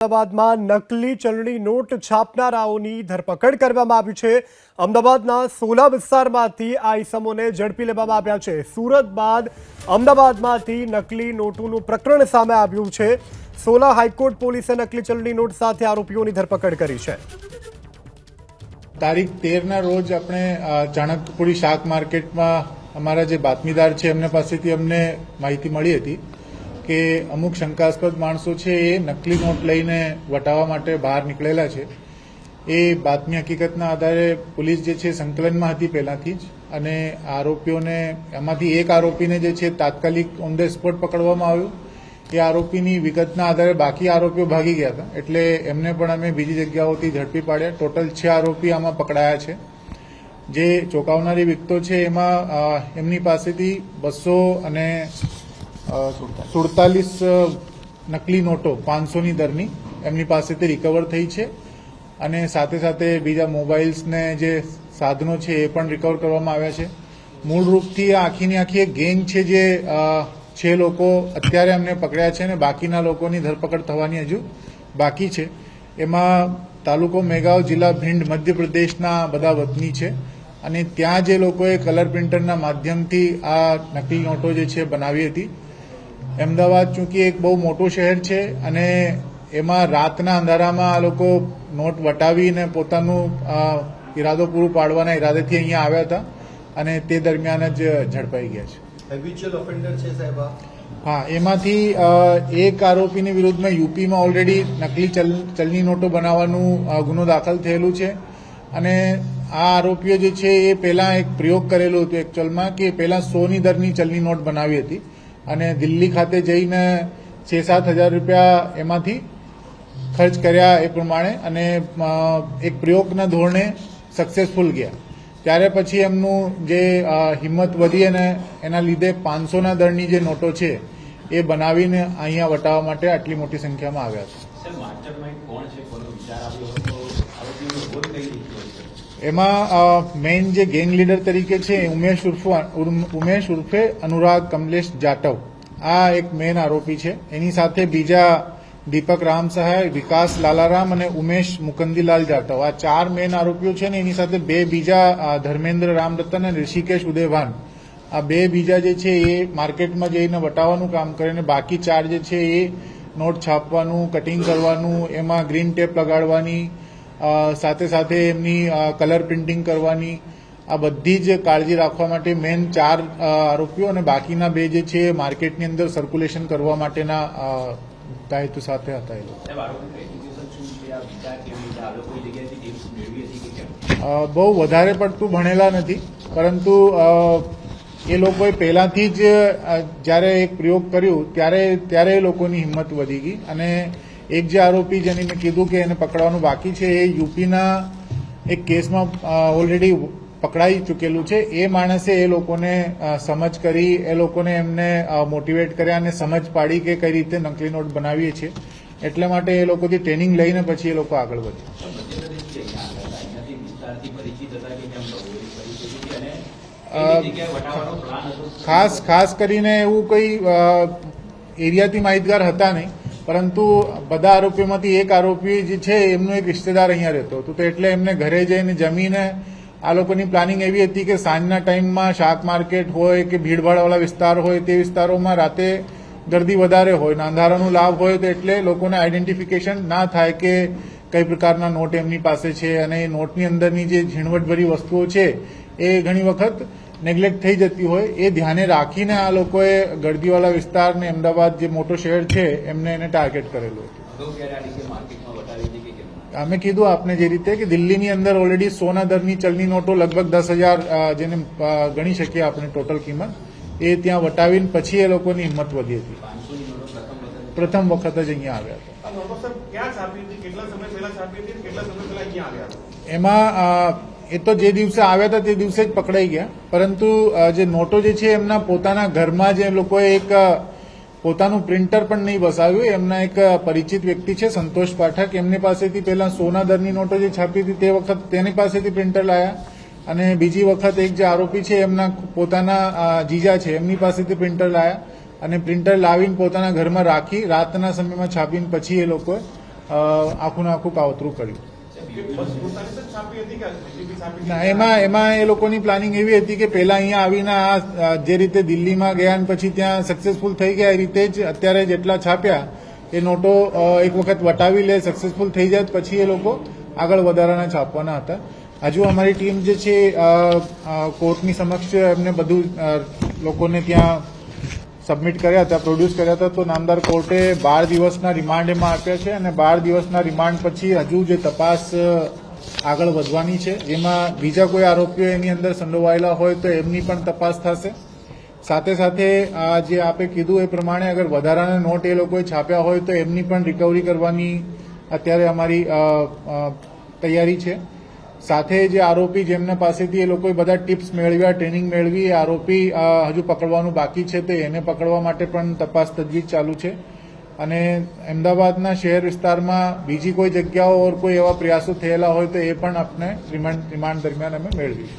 અમદાવાદમાં નકલી ચલણી નોટ છાપનારાઓની ધરપકડ કરવામાં આવી છે। અમદાવાદના સોલા વિસ્તારમાંથી આ ઇસમોને ઝડપી લેવામાં આવ્યા છે। સુરત બાદ અમદાવાદમાંથી નકલી નોટોનું પ્રકરણ સામે આવ્યું છે। સોલા હાઈકોર્ટ પોલીસે નકલી ચલણી નોટ સાથે આરોપીઓની ધરપકડ કરી છે। તારીખ 13ના રોજ આપણે ચાણક્યપુરી શાક માર્કેટમાં અમારા જે બાતમીદાર છે એમના પાસેથી અમને માહિતી મળી હતી કે અમુક શંકાસ્પદ માણસો છે એ નકલી નોટ લઈને વટાવવા માટે બહાર નીકળેલા છે। એ બાતમી હકીકતના આધારે પોલીસ જે છે સંકલનમાં હતી પહેલાથી જ, અને આરોપીઓને એમાંથી એક આરોપીને જે છે તાત્કાલિક ઓન ધ સ્પોટ પકડવામાં આવ્યો। એ આરોપીની વિગતના આધારે બાકી આરોપીઓ ભાગી ગયા હતા, એટલે એમને પણ અમે બીજી જગ્યાઓથી ઝડપી પાડ્યા। ટોટલ 6 આરોપી આમાં પકડાયા છે। જે ચોંકાવનારી વિગતો છે એમાં એમની પાસેથી 247 નકલી નોટો 500ની દરની એમની પાસેથી રિકવર થઈ છે, અને સાથે સાથે બીજા મોબાઈલ્સ ને જે સાધનો છે એ પણ રિકવર કરવામાં આવ્યા છે। મૂળ રૂપથી આખીની આખી એક ગેંગ છે જે 6 લોકો અત્યારે અમને પકડ્યા છે, અને બાકીના લોકોની ધરપકડ થવાની હજુ બાકી છે। એમાં તાલુકો મેઘાવ, જિલ્લા ભીંડ, મધ્યપ્રદેશના બધા વતની છે, અને ત્યાં જે લોકોએ કલર પ્રિન્ટરના માધ્યમથી આ નકલી નોટો જે છે બનાવી હતી। અમદાવાદ ચૂંકી એક બહુ મોટું શહેર છે, અને એમાં રાતના અંધારામાં આ લોકો નોટ વટાવીને પોતાનું ઈરાદો પૂરું પાડવાના ઈરાદેથી અહીંયા આવ્યા હતા, અને તે દરમિયાન જ ઝડપાઈ ગયા છે। હેબિચ્યુઅલ ઓફેન્ડર છે સાહેબ? હા, એમાંથી એક આરોપીની વિરુદ્ધમાં યુપીમાં ઓલરેડી નકલી ચલણી નોટો બનાવવાનું ગુનો દાખલ થયેલું છે, અને આ આરોપીઓ જે છે એ પહેલા એક પ્રયોગ કરેલો હતો એકચ્યુઅલમાં, કે પહેલા 100ની દરની ચલણી નોટ બનાવી હતી, અને દિલ્હી ખાતે જઈને 6-7 હજાર રૂપિયા એમાંથી ખર્ચ કર્યા એ પ્રમાણે, અને એક પ્રયોગના ધોરણે સક્સેસફુલ ગયા। ત્યારે પછી એમનું જે હિંમત વધી, અને એના લીધે 500ના દરની જે નોટો છે એ બનાવીને અહીંયા વટાવવા માટે આટલી મોટી સંખ્યામાં આવ્યા છે। એમાં મેઇન જે ગેંગ લીડર તરીકે છે ઉમેશ ઉર્ફે અનુરાગ કમલેશ જાટવ, આ એક મેઇન આરોપી છે। એની સાથે બીજા દીપક રામ સહાય, વિકાસ લાલારામ અને ઉમેશ મુકંદીલાલ જાટવ, આ 4 મેઇન આરોપીઓ છે, ને એની સાથે 2 બીજા ધર્મેન્દ્ર રામરતન અને ઋષિકેશ ઉદયભાન, આ 2 બીજા જે છે એ માર્કેટમાં જઈને વટાવવાનું કામ કરે, અને બાકી 4 જે છે એ નોટ છાપવાનું, કટિંગ કરવાનું, એમાં ગ્રીન ટેપ લગાડવાની, સાથે સાથે એમની કલર પ્રિન્ટિંગ કરવાની, આ બધી જ કાળજી રાખવા માટે મેઇન 4 આરોપીઓ, અને બાકીના 2 જે છે માર્કેટની અંદર સર્ક્યુલેશન કરવા માટેના દાયિત્વ સાથે હતા। એ લોકો બહુ વધારે પડતું ભણેલા નથી, પરંતુ એ લોકોએ પહેલાથી જ જ્યારે એક પ્રયોગ કર્યું ત્યારે એ લોકોની હિંમત વધી ગઈ, અને એક જે આરોપી જેની મેં કીધું કે એને પકડવાનું બાકી છે, એ યુપીના એક કેસમાં ઓલરેડી પકડાઈ ચૂકેલું છે। એ માણસે એ લોકોને સમજ કરી, એ લોકોને એમને મોટિવેટ કર્યા અને સમજ પાડી કે કઈ રીતે નકલી નોટ બનાવીએ છીએ, એટલે માટે એ લોકોથી ટ્રેનિંગ લઈને પછી એ લોકો આગળ વધ્યા। ખાસ કરીને એવું કોઈ એરિયાથી માહિતગાર હતા નહીં, પરંતુ બધા આરોપીઓમાંથી એક આરોપી જે છે એમનો એક રિશ્તેદાર અહીંયા રહેતો હતો, તો એટલે એમને ઘરે જઈને જમીને આ લોકોની પ્લાનિંગ એવી હતી કે સાંજના ટાઈમમાં શાક માર્કેટ હોય કે ભીડભાડવાળા વિસ્તાર હોય તે વિસ્તારોમાં રાતે ગર્દી વધારે હોય ને અંધારાનો લાભ હોય, તો એટલે લોકોને આઈડેન્ટિફિકેશન ના થાય કે કઈ પ્રકારના નોટ એમની પાસે છે, અને એ નોટની અંદરની જે ઝીણવટભરી વસ્તુઓ છે એ ઘણી વખત નેગ્લેક્ટ થઈ જતી હોય, એ ધ્યાને રાખીને આ લોકોએ ગર્દીવાળા વિસ્તાર ને અમદાવાદ જે મોટો શહેર છે એમને એને ટાર્ગેટ કરેલું હતું। અમે કીધું આપને જે રીતે કે દિલ્હીની અંદર ઓલરેડી 100ના દરની ચલણી નોટો લગભગ 10,000 જેને ગણી શકીએ આપણે ટોટલ કિંમત, એ ત્યાં વટાવીને પછી એ લોકોની હિંમત વધી હતી। પ્રથમ વખત જ અહીંયા આવ્યા હતા। એમાં એ તો જે દિવસે આવ્યા હતા તે દિવસે જ પકડાઈ ગયા, પરંતુ જે નોટો જે છે એમના પોતાના ઘરમાં જે લોકોએ એક પોતાનું પ્રિન્ટર પણ નહીં બસાવ્યું, એમના એક પરિચિત વ્યક્તિ છે સંતોષ પાઠક, એમની પાસેથી પહેલા 100ના દરની નોટો જે છાપી હતી તે વખત તેની પાસેથી પ્રિન્ટર લાયા, અને બીજી વખત એક જે આરોપી છે એમના પોતાના જીજા છે એમની પાસેથી પ્રિન્ટર લાયા, અને પ્રિન્ટર લાવીને પોતાના ઘરમાં રાખી રાતના સમયમાં છાપીને પછી એ લોકોએ આખું ને આખું કાવતરું કર્યું. ના, એમાં એ લોકોની પ્લાનિંગ એવી હતી કે પેલા અહીંયા આવીને આ જે રીતે દિલ્હીમાં ગયા અને પછી ત્યાં સક્સેસફુલ થઈ ગયા એ રીતે જ અત્યારે જેટલા છાપ્યા એ નોટો એક વખત વટાવી લે, સક્સેસફુલ થઈ જાય પછી એ લોકો આગળ વધારાના છાપવાના હતા. હજુ અમારી ટીમ જે છે કોર્ટની સમક્ષ એમને બધું લોકોને ત્યાં સબમિટ કર્યા હતા, પ્રોડ્યુસ કર્યા હતા. તો નામદાર કોર્ટે 12 દિવસના રિમાન્ડ એમાં આપ્યા છે અને 12 દિવસના રિમાન્ડ પછી હજુ જે તપાસ આગળ વધવાની છે, જેમાં બીજા કોઈ આરોપીઓ એની અંદર સંડોવાયેલા હોય તો એમની પણ તપાસ થશે. સાથે સાથે આ જે આપે કીધું એ પ્રમાણે અગર વધારાના નોટ એ લોકોએ છાપ્યા હોય તો એમની પણ રિકવરી કરવાની અત્યારે અમારી તૈયારી છે. સાથે જે આરોપી જેમના પાસેથી એ લોકોએ બધા ટિપ્સ મેળવ્યા, ટ્રેનિંગ મેળવી, એ આરોપી હજુ પકડવાનું બાકી છે તો એને પકડવા માટે પણ તપાસ તજવીજ ચાલુ છે. અને અમદાવાદના શહેર વિસ્તારમાં બીજી કોઈ જગ્યાઓ ઓર કોઈ એવા પ્રયાસો થયેલા હોય તો એ પણ આપણે રિમાન્ડ દરમિયાન અમે મેળવીશું.